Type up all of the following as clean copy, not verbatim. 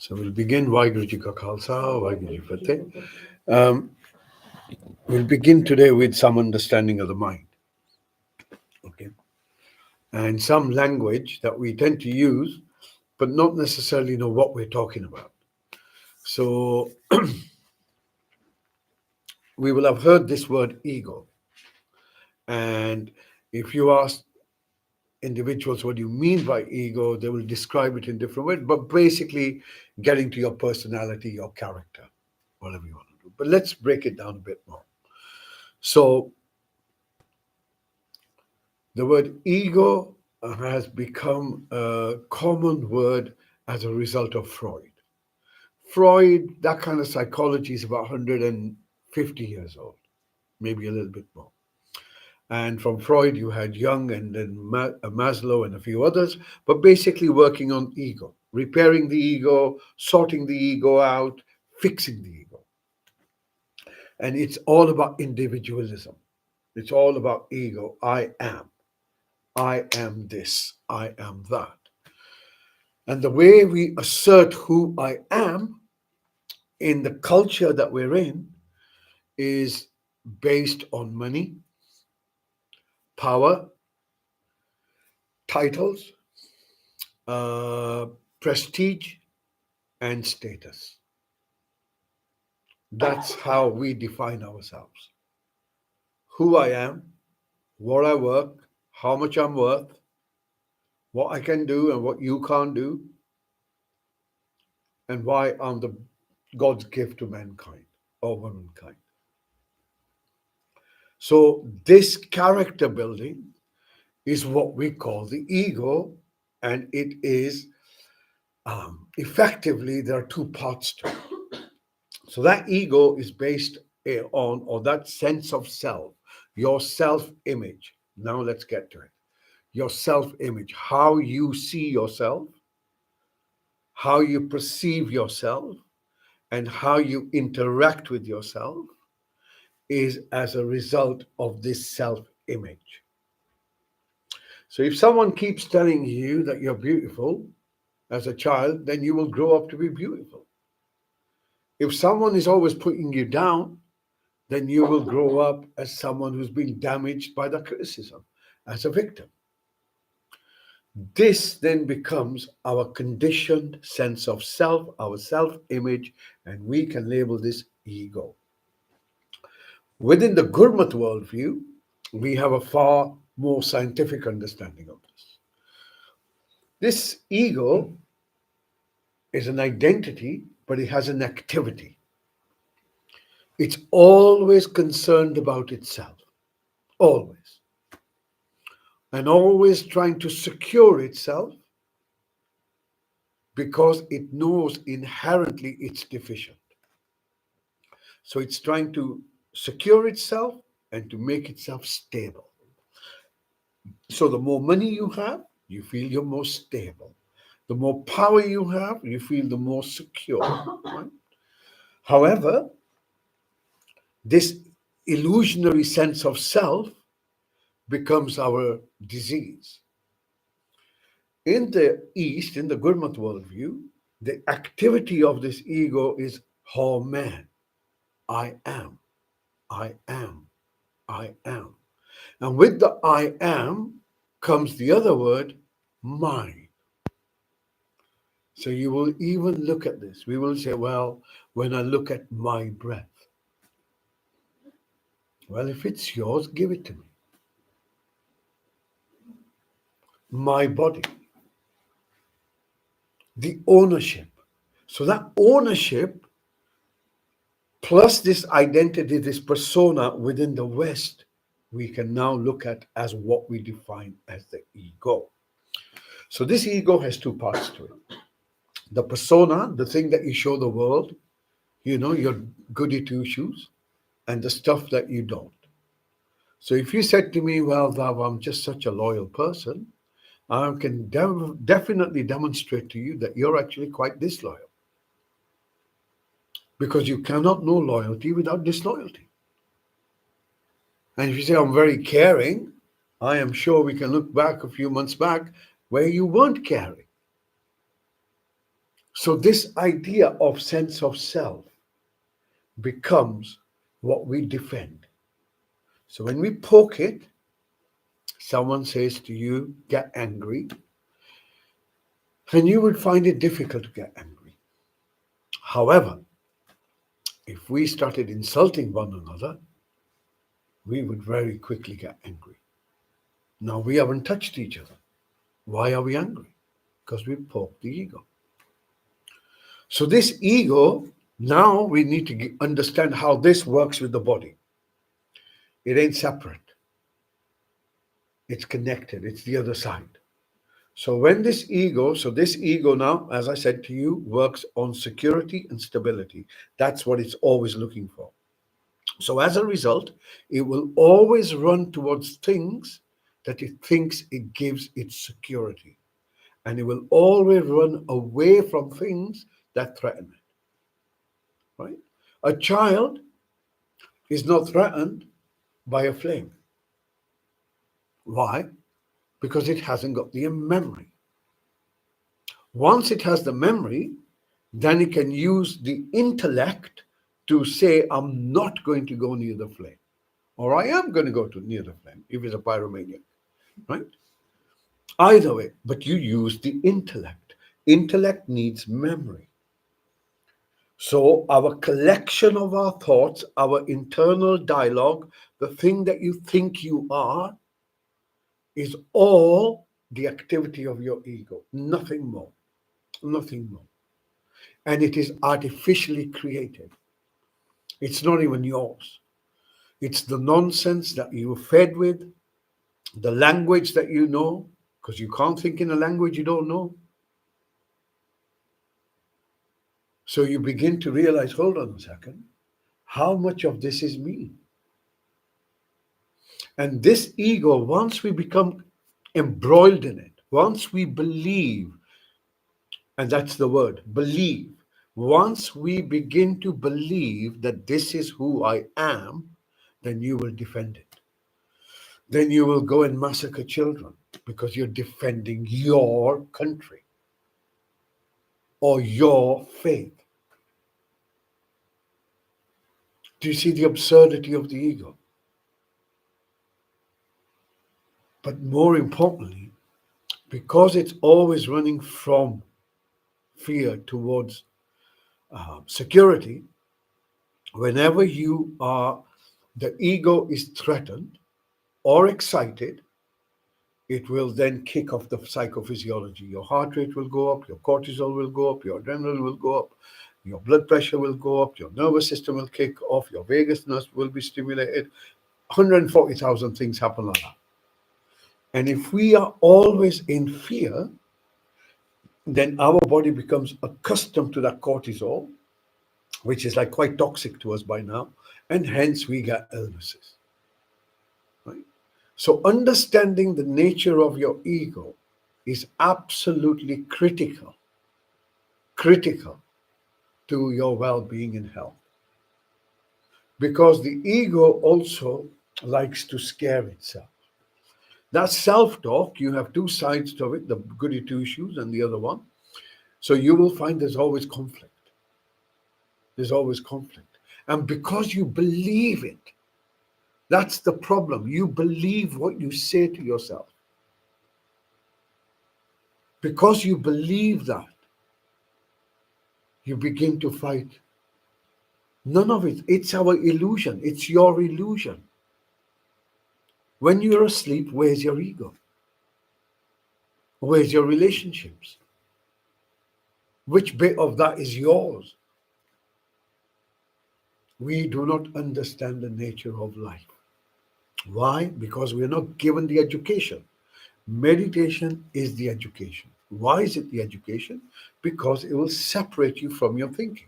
So we'll begin. Vaheguru Ji Ka Khalsa, Vaheguru Ji Fateh. We'll begin today with some understanding of the mind, okay, and some language that we tend to use, but not necessarily know what we're talking about. So we will have heard this word ego, and if you ask individuals what do you mean by ego, they will describe it in different ways, but basically getting to your personality, your character, whatever you want to do. But let's break it down a bit more. So the word ego has become a common word as a result of Freud. Freud, that kind of psychology is about 150 years old, maybe a little bit more. And from Freud, you had Jung and then Maslow and a few others, but basically working on ego, repairing the ego, sorting the ego out, fixing the ego. And it's all about individualism. It's all about ego. I am this, I am that. And the way we assert who I am in the culture that we're in is based on money, power, titles, prestige, and status. That's how we define ourselves. Who I am, where I work, how much I'm worth, what I can do and what you can't do, and why I'm the God's gift to mankind or womankind. So this character building is what we call the ego, and it is effectively there are two parts to it. So that ego is based on, or that sense of self, your self-image. Now let's get to it. Your self-image, how you see yourself, how you perceive yourself, and how you interact with yourself is as a result of this self-image. So if someone keeps telling you that you're beautiful as a child, then you will grow up to be beautiful. If someone is always putting you down, then you will grow up as someone who's been damaged by the criticism, as a victim. This then becomes our conditioned sense of self, our self-image, and we can label this ego. Within the Gurmat worldview, we have a far more scientific understanding of this. This ego is an identity, but it has an activity. It's always concerned about itself, always. And always trying to secure itself because it knows inherently it's deficient. So it's trying to secure itself and to make itself stable. So the more money you have, you feel you're more stable. The more power you have, you feel the more secure. Right? However, this illusionary sense of self becomes our disease. In the East, in the Gurmat worldview, the activity of this ego is how man. I am, I am, I am. And with the I am comes the other word, mine. So you will even look at this. We will say, well, when I look at my breath, well, if it's yours, give it to me. My body, the ownership. So that ownership plus this identity, this persona within the West, we can now look at as what we define as the ego. So this ego has two parts to it. The persona, the thing that you show the world, your goody two shoes, and the stuff that you don't. So if you said to me, well, Dav, I'm just such a loyal person, I can definitely demonstrate to you that you're actually quite disloyal. Because you cannot know loyalty without disloyalty. And if you say, I'm very caring, I am sure we can look back a few months back where you weren't caring. So this idea of sense of self becomes what we defend. So when we poke it, someone says to you, get angry, and you would find it difficult to get angry. However, if we started insulting one another, we would very quickly get angry. Now we haven't touched each other. Why are we angry? Because we poked the ego. So this ego, now we need to understand how this works with the body. It ain't separate. It's connected. It's the other side. So when this ego now, as I said to you, works on security and stability. That's what it's always looking for. So as a result, it will always run towards things that it thinks it gives its security. And it will always run away from things that threaten it. Right? A child is not threatened by a flame. Why? Because it hasn't got the memory. Once it has the memory, then it can use the intellect to say, I'm not going to go near the flame. Or I am going to go near the flame if it's a pyromaniac. Right? Either way, but you use the intellect. Intellect needs memory. So our collection of our thoughts, our internal dialogue, the thing that you think you are, is all the activity of your ego, nothing more, nothing more. And it is artificially created. It's not even yours. It's the nonsense that you were fed with, the language that you know, because you can't think in a language you don't know. So you begin to realize, hold on a second, how much of this is me? And this ego, once we become embroiled in it, once we believe, and that's the word, believe, once we begin to believe that this is who I am, then you will defend it. Then you will go and massacre children because you're defending your country or your faith. Do you see the absurdity of the ego? But more importantly, because it's always running from fear towards security, whenever the ego is threatened or excited, it will then kick off the psychophysiology. Your heart rate will go up, your cortisol will go up, your adrenaline will go up, your blood pressure will go up, your nervous system will kick off, your vagus nerve will be stimulated. 140,000 things happen like that. And if we are always in fear, then our body becomes accustomed to that cortisol, which is like quite toxic to us by now, and hence we get illnesses. Right? So understanding the nature of your ego is absolutely critical to your well-being and health. Because the ego also likes to scare itself. That self-talk, you have two sides to it, the goody two-shoes and the other one. So you will find there's always conflict. There's always conflict. And because you believe it, that's the problem. You believe what you say to yourself. Because you believe that, you begin to fight. None of it. It's our illusion. It's your illusion. When you're asleep, where's your ego? Where's your relationships? Which bit of that is yours? We do not understand the nature of life. Why? Because we're not given the education. Meditation is the education. Why is it the education? Because it will separate you from your thinking.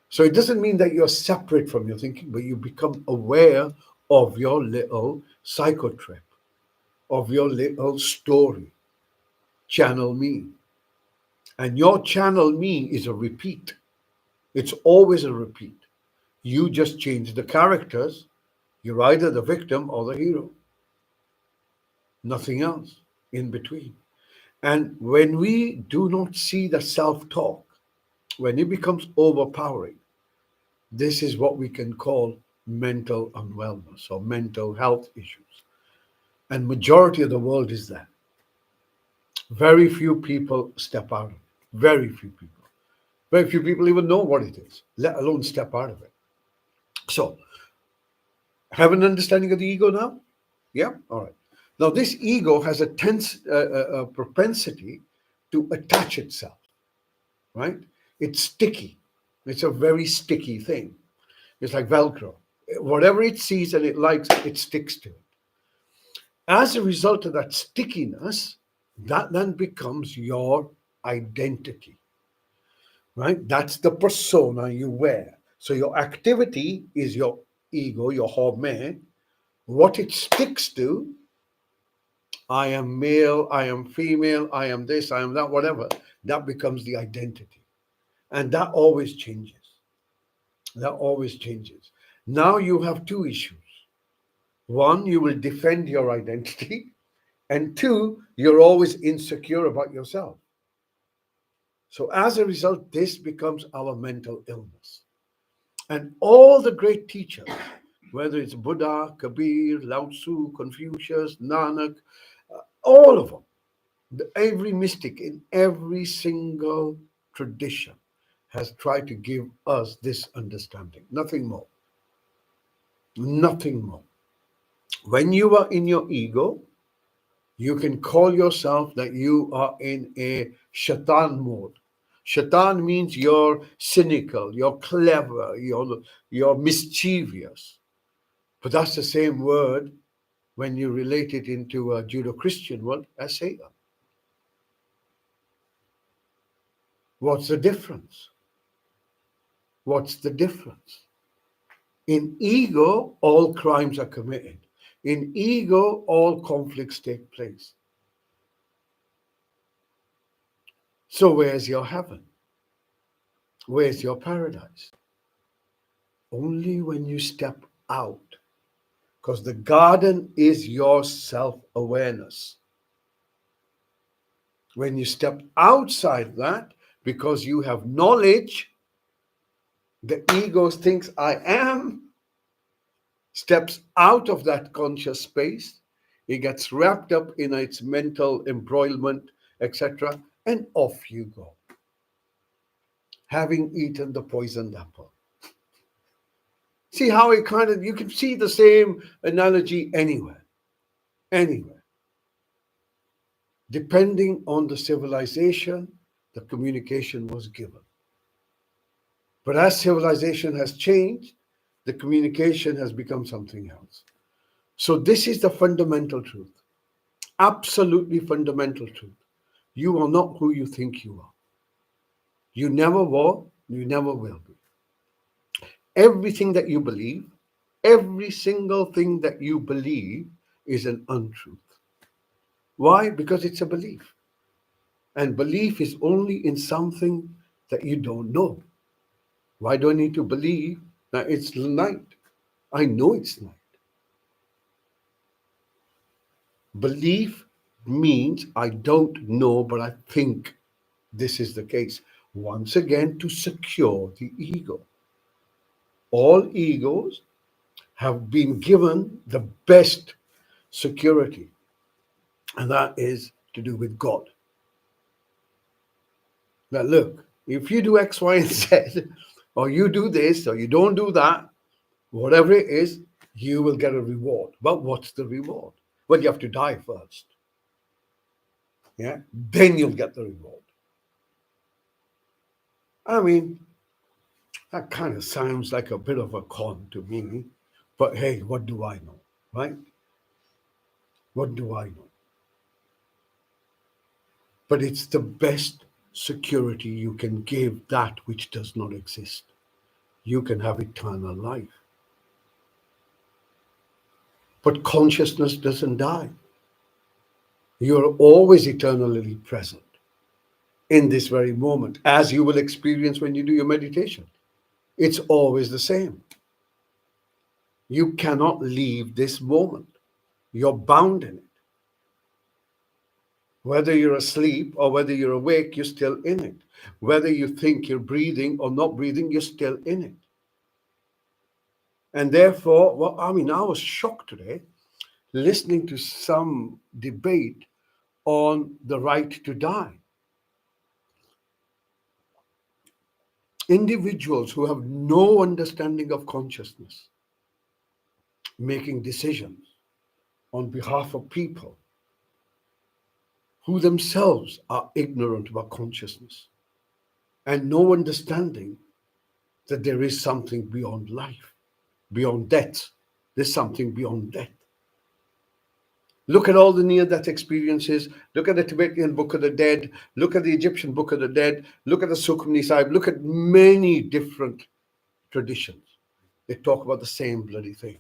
So it doesn't mean that you're separate from your thinking, but you become aware of your little psychotrip, of your little story. Channel me. And your channel me is a repeat. It's always a repeat. You just change the characters. You're either the victim or the hero. Nothing else in between. And when we do not see the self-talk, when it becomes overpowering, this is what we can call mental unwellness or mental health issues. And majority of the world is that. Very few people step out of it. Very few people. Very few people even know what it is, let alone step out of it. So, have an understanding of the ego now? Yeah? All right. Now, this ego has a propensity to attach itself, right? It's sticky. It's a very sticky thing. It's like Velcro. Whatever it sees and it likes, it sticks to it. As a result of that stickiness, that then becomes your identity, right? That's the persona you wear. So your activity is your ego, your home. What it sticks to, I am male, I am female, I am this, I am that, whatever, that becomes the identity. And that always changes. That always changes. Now you have two issues. One, you will defend your identity. And two, you're always insecure about yourself. So as a result, this becomes our mental illness. And all the great teachers, whether it's Buddha, Kabir, Lao Tzu, Confucius, Nanak, all of them, every mystic in every single tradition has tried to give us this understanding. Nothing more. Nothing more. When you are in your ego, you can call yourself that you are in a shaitan mode. Shaitan means you're cynical, you're clever, you're mischievous. But that's the same word when you relate it into a Judeo-Christian world as Satan. What's the difference? What's the difference? In ego, all crimes are committed. In ego, all conflicts take place. So where's your heaven? Where's your paradise? Only when you step out. Because the garden is your self-awareness. When you step outside that, because you have knowledge, the ego thinks I am, steps out of that conscious space, it gets wrapped up in its mental embroilment, etc., and off you go, having eaten the poisoned apple. See how it kind of, you can see the same analogy anywhere, anywhere. Depending on the civilization, the communication was given. But as civilization has changed, the communication has become something else. So this is the fundamental truth, absolutely fundamental truth. You are not who you think you are. You never were, you never will be. Everything that you believe, every single thing that you believe is an untruth. Why? Because it's a belief. And belief is only in something that you don't know. Why do I need to believe that it's night? I know it's night. Belief means I don't know, but I think this is the case. Once again, to secure the ego. All egos have been given the best security, and that is to do with God. Now, look, if you do X, Y, and Z, or you do this, or you don't do that, whatever it is, you will get a reward. But what's the reward? Well, you have to die first. Yeah, then you'll get the reward. I mean, that kind of sounds like a bit of a con to me, but hey, what do I know, right? What do I know? But it's the best security you can give that which does not exist. You can have eternal life. But consciousness doesn't die. You're always eternally present in this very moment, as you will experience when you do your meditation. It's always the same. You cannot leave this moment. You're bound in it. Whether you're asleep or whether you're awake, you're still in it. Whether you think you're breathing or not breathing, you're still in it. And therefore, well, I mean, I was shocked today listening to some debate on the right to die. Individuals who have no understanding of consciousness making decisions on behalf of people who themselves are ignorant about consciousness and no understanding that there is something beyond life, beyond death. There's something beyond death. Look at all the near-death experiences. Look at the Tibetan Book of the Dead. Look at the Egyptian Book of the Dead. Look at the Sukhmani Sahib. Look at many different traditions. They talk about the same bloody thing.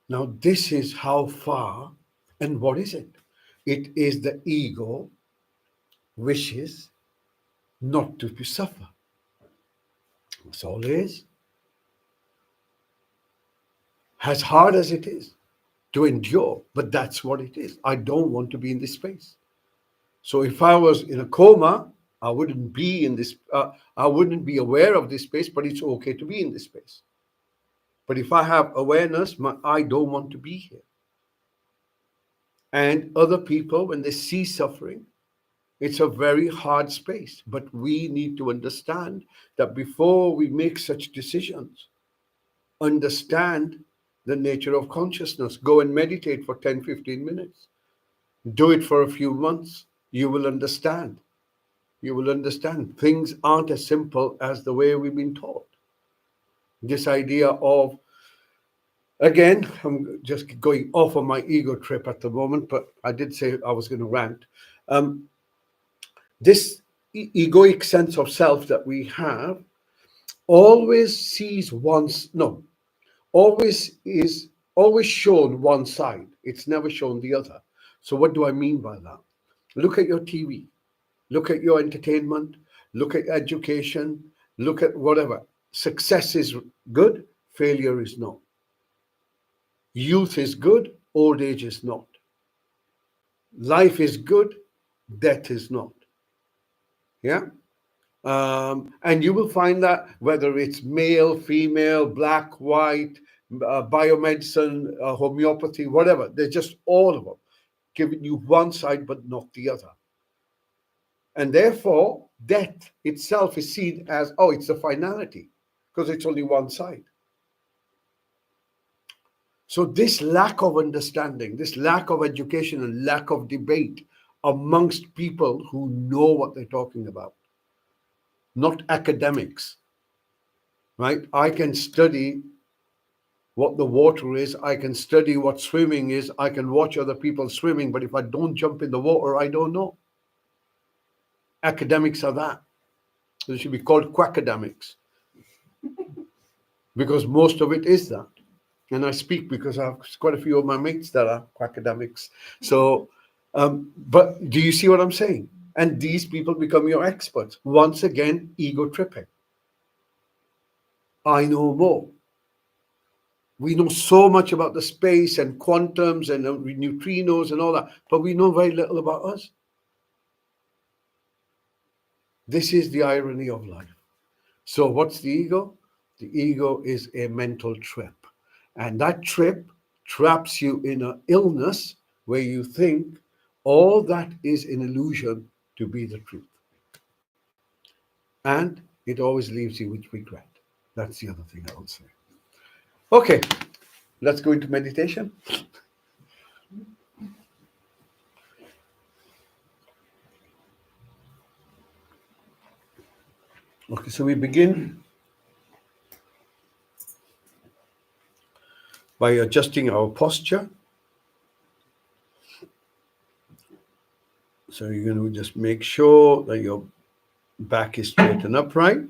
Now, this is how far, and what is it? It is the ego wishes not to suffer. That's all it is. As hard as it is to endure, but that's what it is. I don't want to be in this space. So if I was in a coma, I wouldn't be in this, I wouldn't be aware of this space, but it's okay to be in this space. But if I have awareness, I don't want to be here. And other people, when they see suffering, it's a very hard space. But we need to understand that before we make such decisions, understand the nature of consciousness. Go and meditate for 10, 15 minutes. Do it for a few months. You will understand. You will understand things aren't as simple as the way we've been taught. This idea of, again, I'm just going off on my ego trip at the moment, but I did say I was going to rant. This egoic sense of self that we have always sees always shown one side. It's never shown the other. So what do I mean by that? Look at your TV. Look at your entertainment. Look at education. Look at whatever. Success is good. Failure is not. Youth is good. Old age is not. Life is good. Death is not. Yeah? And you will find that whether it's male, female, black, white, biomedicine, homeopathy, whatever, they're just all of them giving you one side but not the other. And therefore, death itself is seen as, oh, it's a finality because it's only one side. So this lack of understanding, this lack of education and lack of debate amongst people who know what they're talking about, not academics, right? I can study what the water is. I can study what swimming is. I can watch other people swimming, but if I don't jump in the water, I don't know. Academics are that. They should be called quackademics because most of it is that. And I speak because I have quite a few of my mates that are quackademics. So, but do you see what I'm saying? And these people become your experts. Once again, ego tripping. I know more. We know so much about the space and quantums and neutrinos and all that, but we know very little about us. This is the irony of life. So what's the ego? The ego is a mental trip. And that trip traps you in an illness where you think all that is an illusion to be the truth. And it always leaves you with regret. That's the other thing I will say. Okay, let's go into meditation. Okay, so we begin by adjusting our posture. So you're going to just make sure that your back is straight and upright.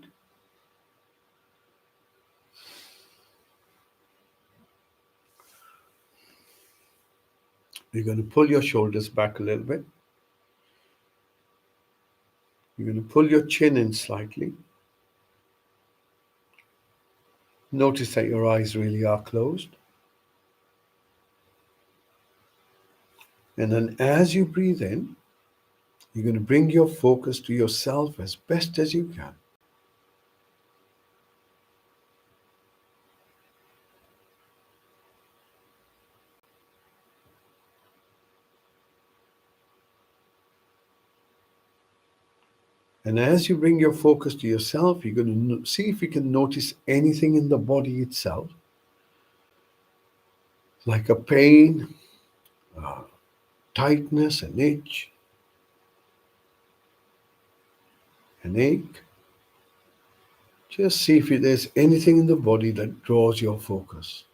You're going to pull your shoulders back a little bit. You're going to pull your chin in slightly. Notice that your eyes really are closed. And then as you breathe in, you're going to bring your focus to yourself as best as you can. And as you bring your focus to yourself, you're going to see if you can notice anything in the body itself, like a pain, tightness, an itch, an ache. Just see if there's anything in the body that draws your focus.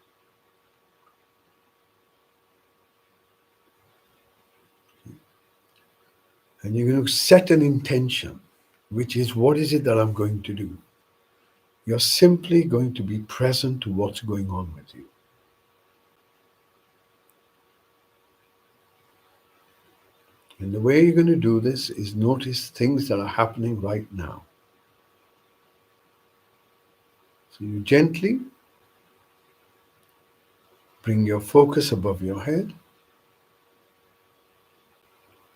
And you're going to set an intention, which is, what is it that I'm going to do? You're simply going to be present to what's going on with you. And the way you're going to do this is notice things that are happening right now. So you gently bring your focus above your head.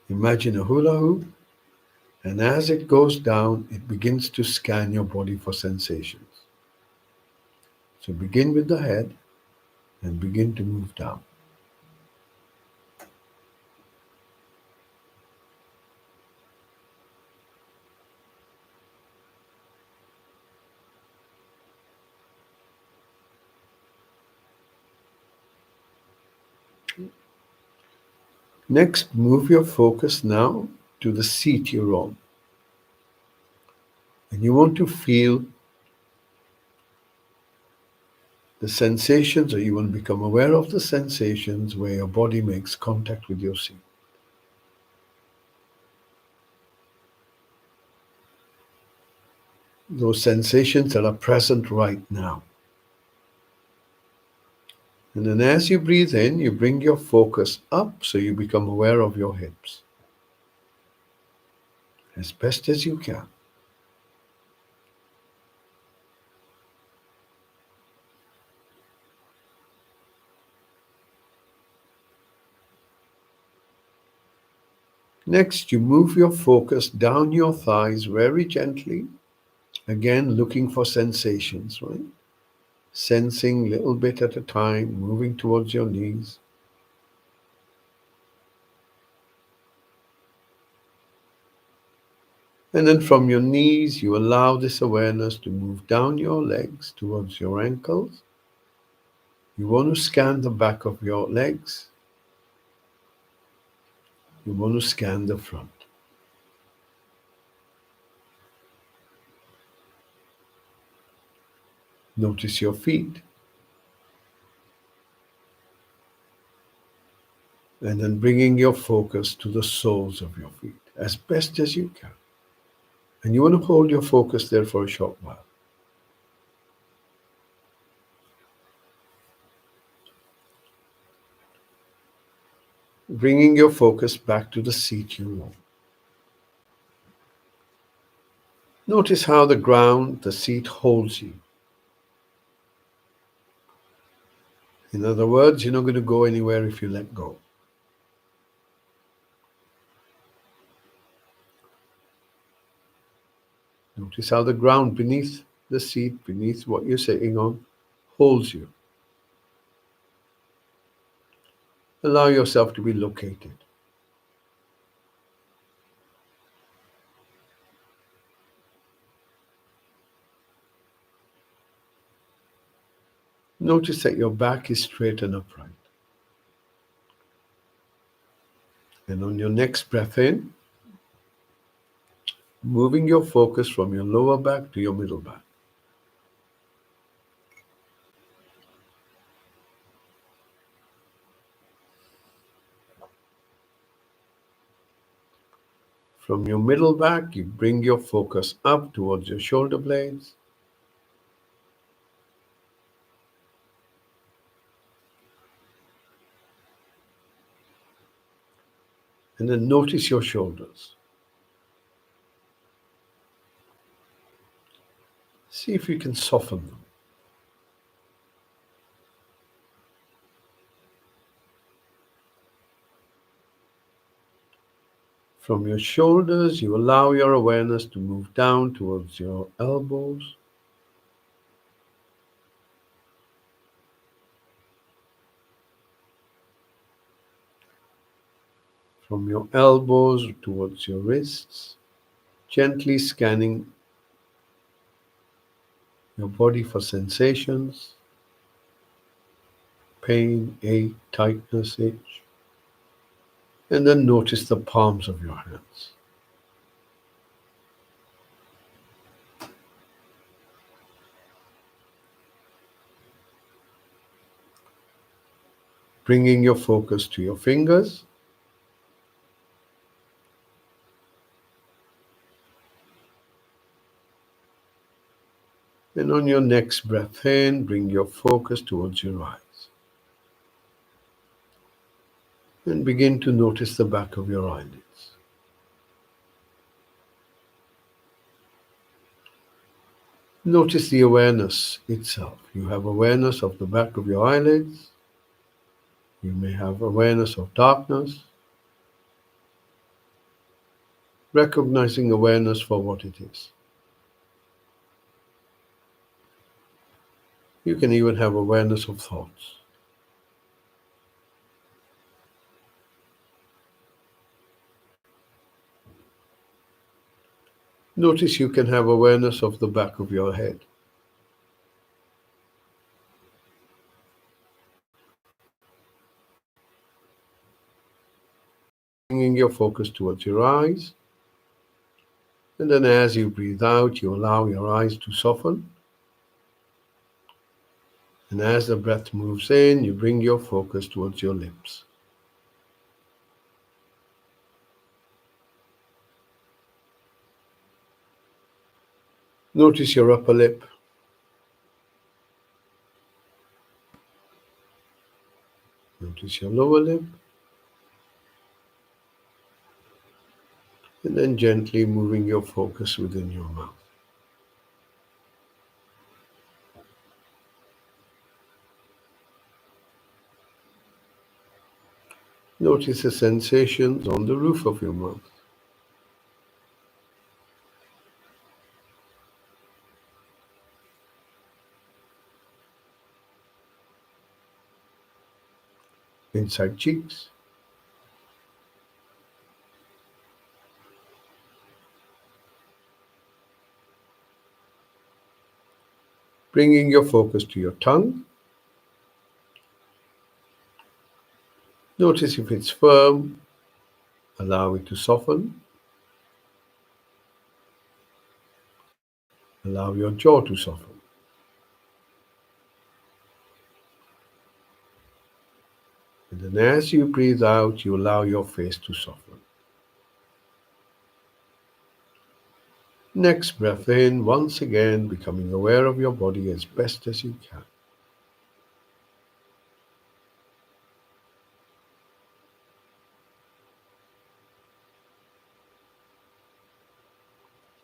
Imagine a hula hoop. And as it goes down, it begins to scan your body for sensations. So begin with the head and begin to move down. Next, move your focus now to the seat you're on. And you want to feel the sensations, or you want to become aware of the sensations where your body makes contact with your seat. Those sensations that are present right now. And then as you breathe in, you bring your focus up so you become aware of your hips as best as you can. Next, you move your focus down your thighs very gently, again looking for sensations, right? Sensing a little bit at a time, moving towards your knees. And then from your knees, you allow this awareness to move down your legs towards your ankles. You want to scan the back of your legs. You want to scan the front. Notice your feet. And then bringing your focus to the soles of your feet as best as you can. And you want to hold your focus there for a short while. Bringing your focus back to the seat you're on. Notice how the ground, the seat holds you. In other words, you're not going to go anywhere if you let go. Notice how the ground beneath the seat, beneath what you're sitting on, holds you. Allow yourself to be located. Notice that your back is straight and upright. And on your next breath in, moving your focus from your lower back to your middle back. From your middle back, you bring your focus up towards your shoulder blades. And then notice your shoulders. See if you can soften them. From your shoulders, you allow your awareness to move down towards your elbows. From your elbows towards your wrists, gently scanning your body for sensations, pain, ache, tightness, itch, and then notice the palms of your hands. Bringing your focus to your fingers, and on your next breath in, bring your focus towards your eyes. And begin to notice the back of your eyelids. Notice the awareness itself. You have awareness of the back of your eyelids. You may have awareness of darkness, recognizing awareness for what it is. You can even have awareness of thoughts. Notice you can have awareness of the back of your head. Bringing your focus towards your eyes. And then as you breathe out, you allow your eyes to soften. And as the breath moves in, you bring your focus towards your lips. Notice your upper lip. Notice your lower lip. And then gently moving your focus within your mouth. Notice the sensations on the roof of your mouth. Inside cheeks. Bringing your focus to your tongue. Notice if it's firm, allow it to soften. Allow your jaw to soften. And then as you breathe out, you allow your face to soften. Next breath in, once again becoming aware of your body as best as you can.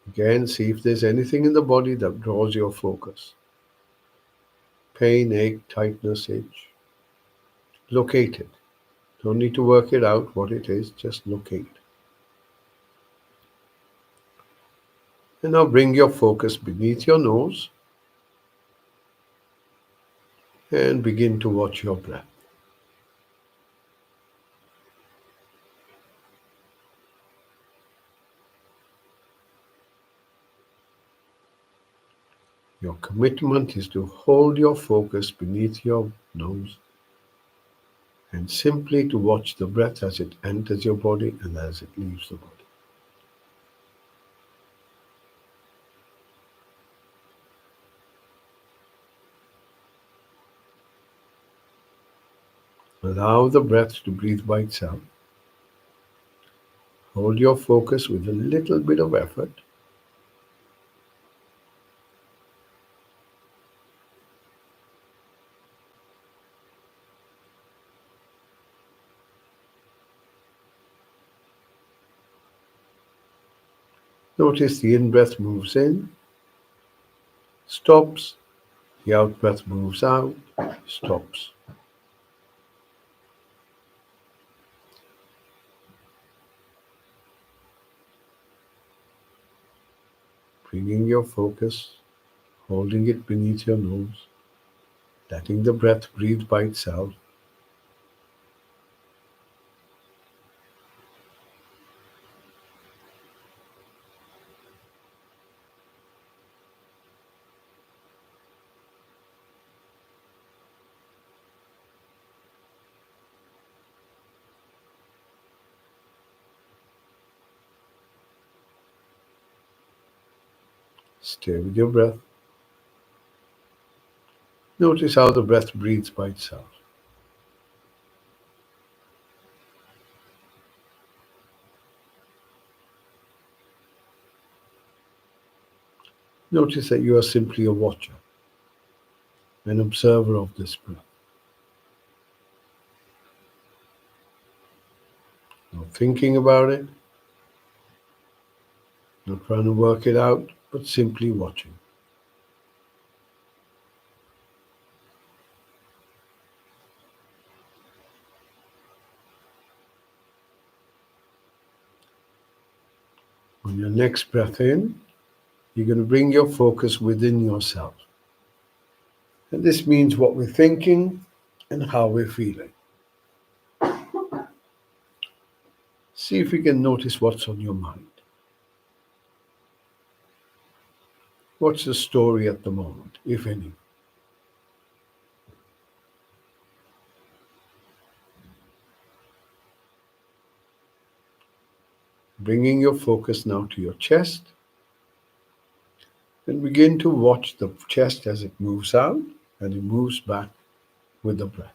Again, see if there's anything in the body that draws your focus. Pain, ache, tightness, itch. Locate it. Don't need to work it out what it is, just locate. And now bring your focus beneath your nose and begin to watch your breath. Your commitment is to hold your focus beneath your nose and simply to watch the breath as it enters your body and as it leaves the body. Allow the breath to breathe by itself. Hold your focus with a little bit of effort. Notice the in-breath moves in, stops. The out-breath moves out, stops. bringing your focus, holding it beneath your nose, letting the breath breathe by itself. Stay with your breath. Notice how the breath breathes by itself. Notice that you are simply a watcher, an observer of this breath. Not thinking about it, not trying to work it out, but simply watching. On your next breath in, you're going to bring your focus within yourself. And this means what we're thinking and how we're feeling. See if you can notice what's on your mind. What's the story at the moment, if any? Bringing your focus now to your chest, and begin to watch the chest as it moves out and it moves back with the breath.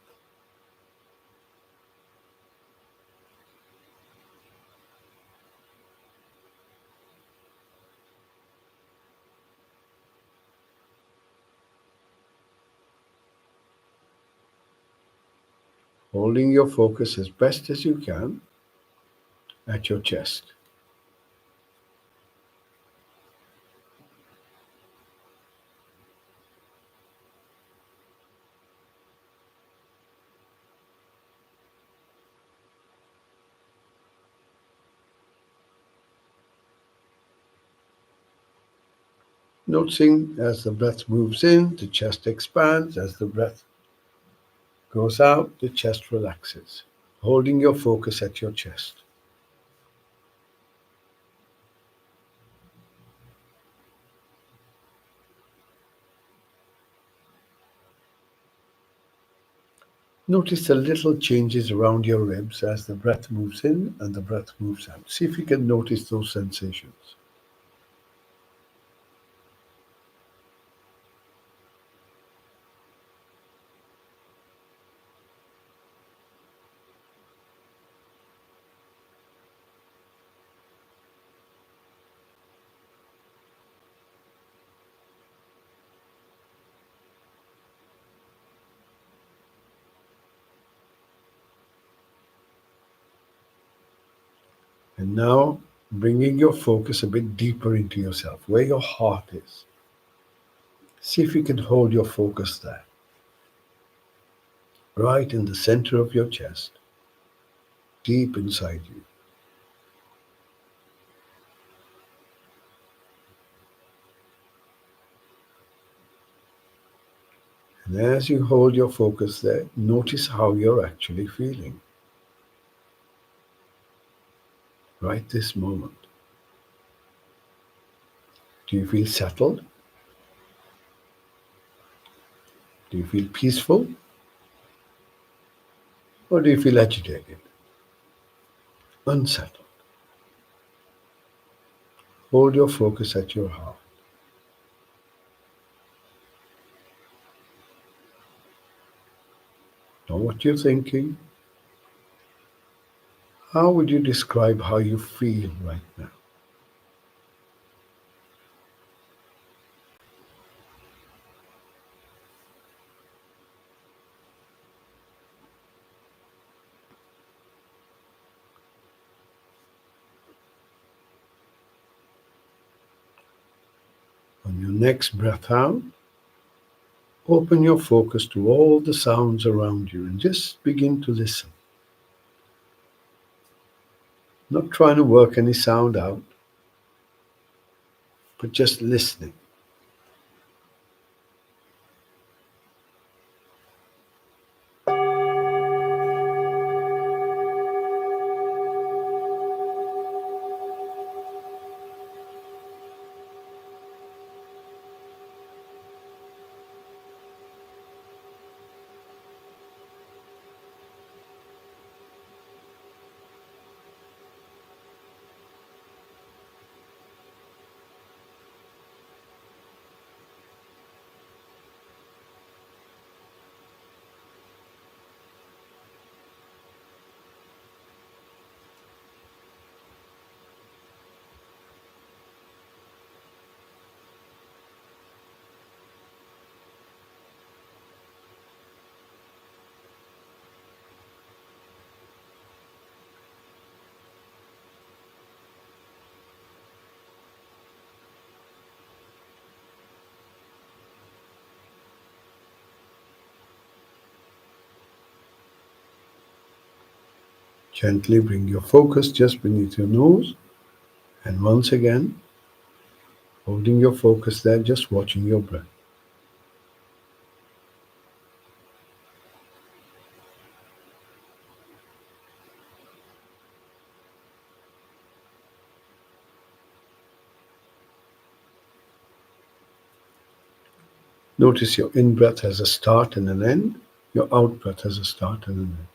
Holding your focus as best as you can at your chest. Noticing as the breath moves in, the chest expands. As the breath goes out, the chest relaxes. Holding your focus at your chest. Notice the little changes around your ribs as the breath moves in and the breath moves out. See if you can notice those sensations. And now, bringing your focus a bit deeper into yourself, where your heart is. See if you can hold your focus there, right in the center of your chest, deep inside you. And as you hold your focus there, notice how you're actually feeling right this moment. Do you feel settled? Do you feel peaceful? Or do you feel agitated, unsettled? Hold your focus at your heart. Know what you're thinking. How would you describe how you feel right now? On your next breath out, open your focus to all the sounds around you and just begin to listen. Not trying to work any sound out, but just listening. Gently bring your focus just beneath your nose, and once again, holding your focus there, just watching your breath. Notice your in breath has a start and an end, your out breath has a start and an end.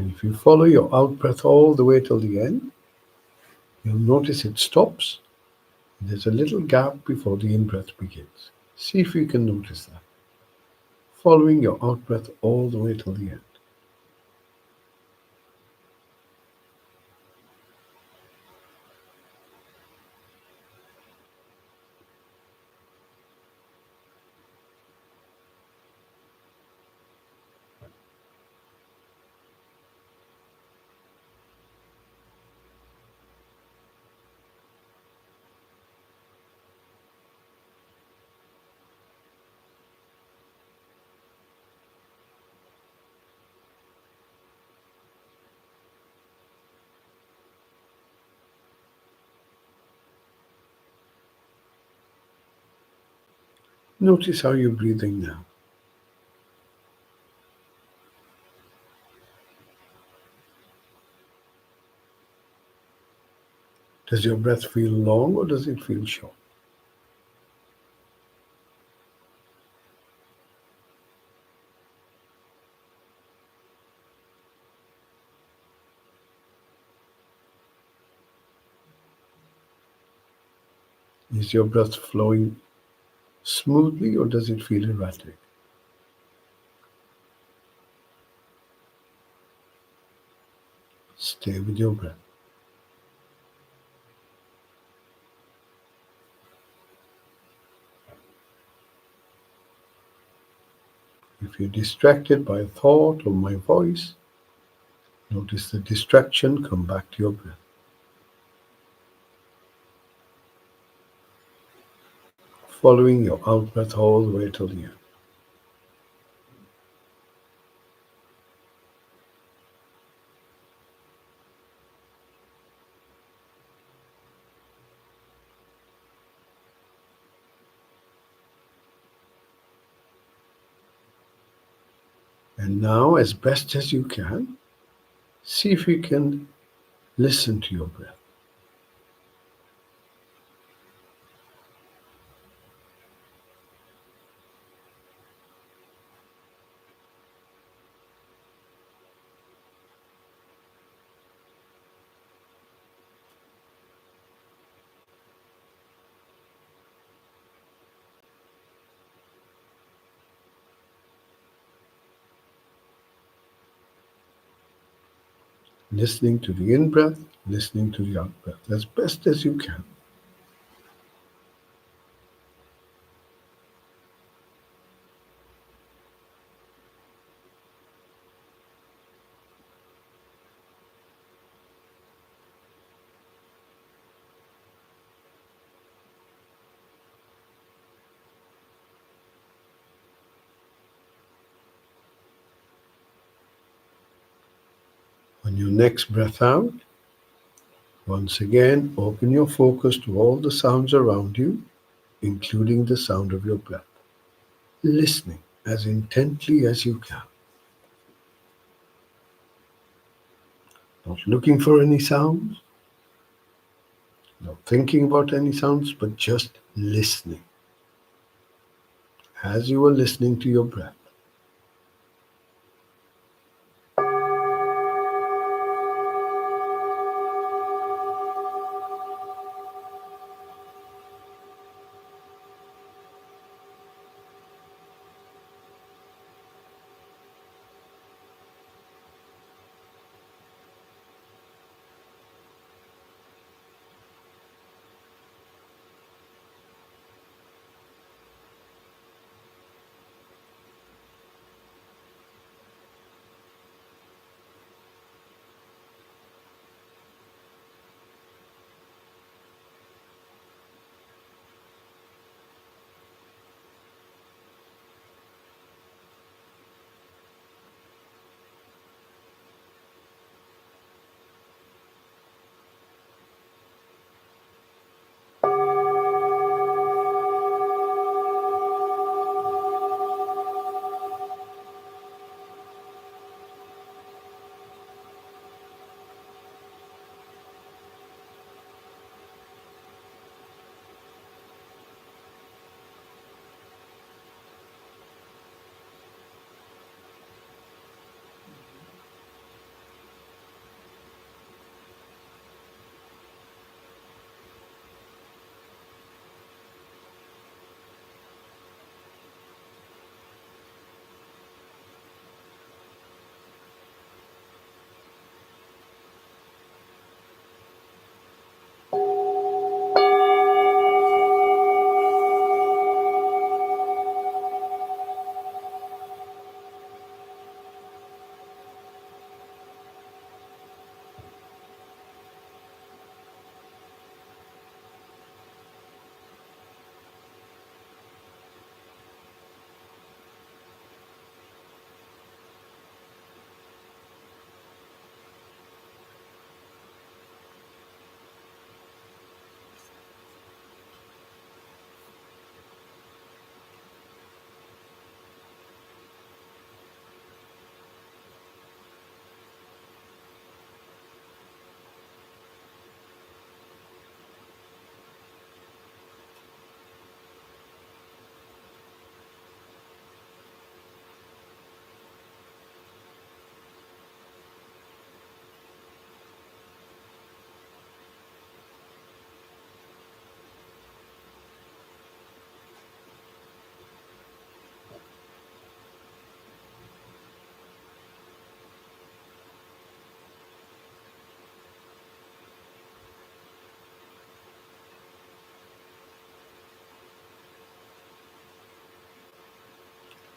And if you follow your out breath all the way till the end, you'll notice it stops. There's a little gap before the in breath begins. See if you can notice that. Following your out breath all the way till the end. Notice how you're breathing now. Does your breath feel long or does it feel short? Is your breath flowing smoothly or does it feel erratic? Stay with your breath. If you're distracted by a thought or my voice, notice the distraction, come back to your breath. Following your out breath all the way till the end. And now, as best as you can, see if you can listen to your breath. Listening to the in breath, listening to the out breath, as best as you can. On your next breath out, once again, open your focus to all the sounds around you, including the sound of your breath, listening as intently as you can, not looking for any sounds, not thinking about any sounds, but just listening. As you are listening to your breath,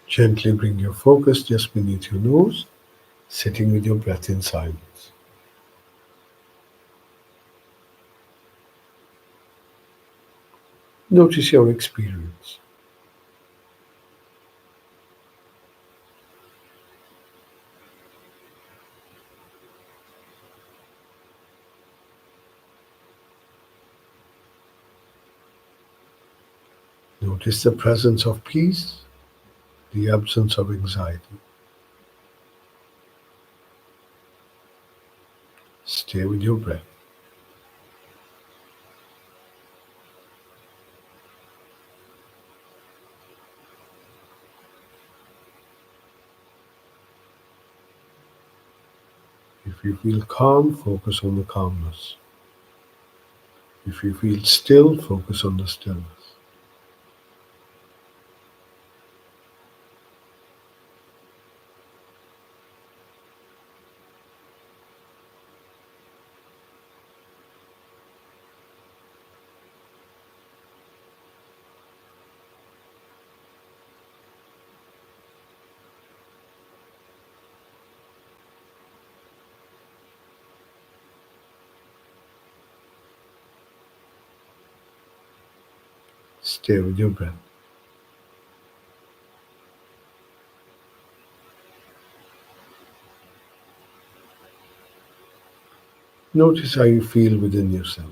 gently bring your focus just beneath your nose, sitting with your breath in silence. Notice your experience. Notice the presence of peace, the absence of anxiety. Stay with your breath. If you feel calm, focus on the calmness. If you feel still, focus on the stillness. Stay with your breath. Notice how you feel within yourself.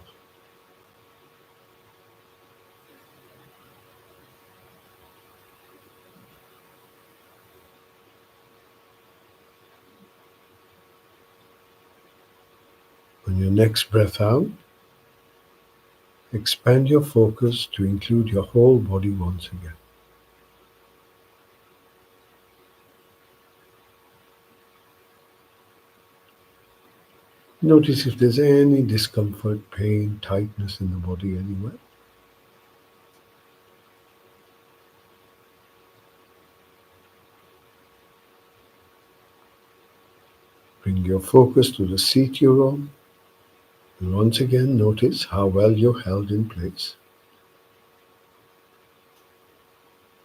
On your next breath out, expand your focus to include your whole body once again. Notice if there's any discomfort, pain, tightness in the body anywhere. Bring your focus to the seat you're on, and once again notice how well you're held in place.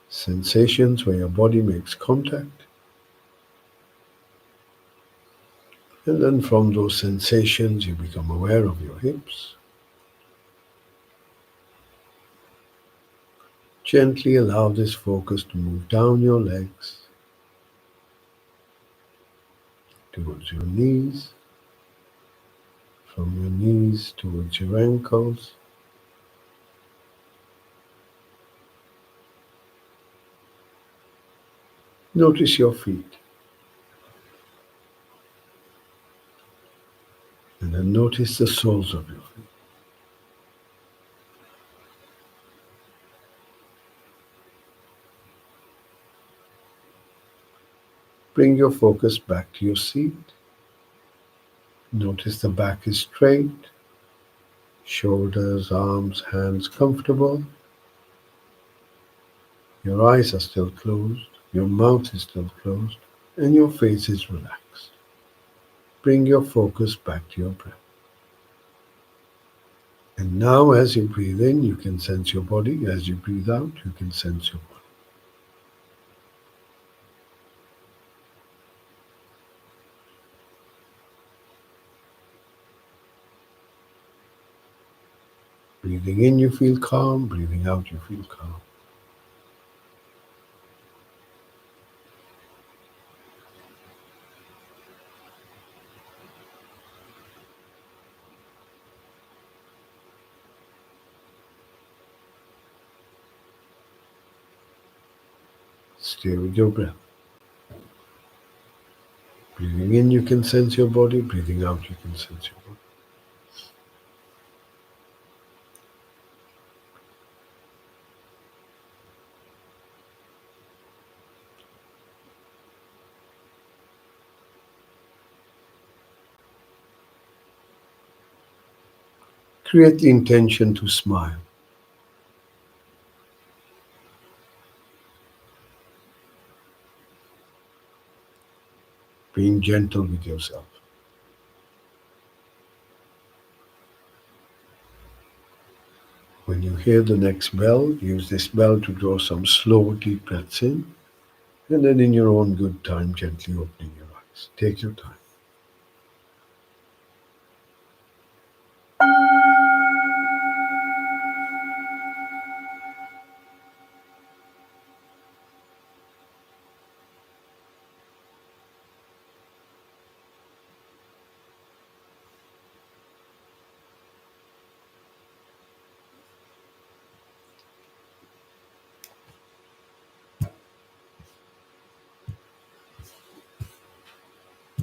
Sensations where your body makes contact, and then from those sensations you become aware of your hips. Gently allow this focus to move down your legs, towards your knees, from your knees towards your ankles, notice your feet, and then notice the soles of your feet. Bring your focus back to your seat. Notice the back is straight, shoulders, arms, hands comfortable. Your eyes are still closed, your mouth is still closed, and your face is relaxed. Bring your focus back to your breath. And now as you breathe in, you can sense your body. As you breathe out, you can sense your body. Breathing in, you feel calm. Breathing out, you feel calm. Stay with your breath. Breathing in, you can sense your body. Breathing out, you can sense your body. Create the intention to smile, being gentle with yourself. When you hear the next bell, use this bell to draw some slow, deep breaths in, and then in your own good time, gently opening your eyes. Take your time.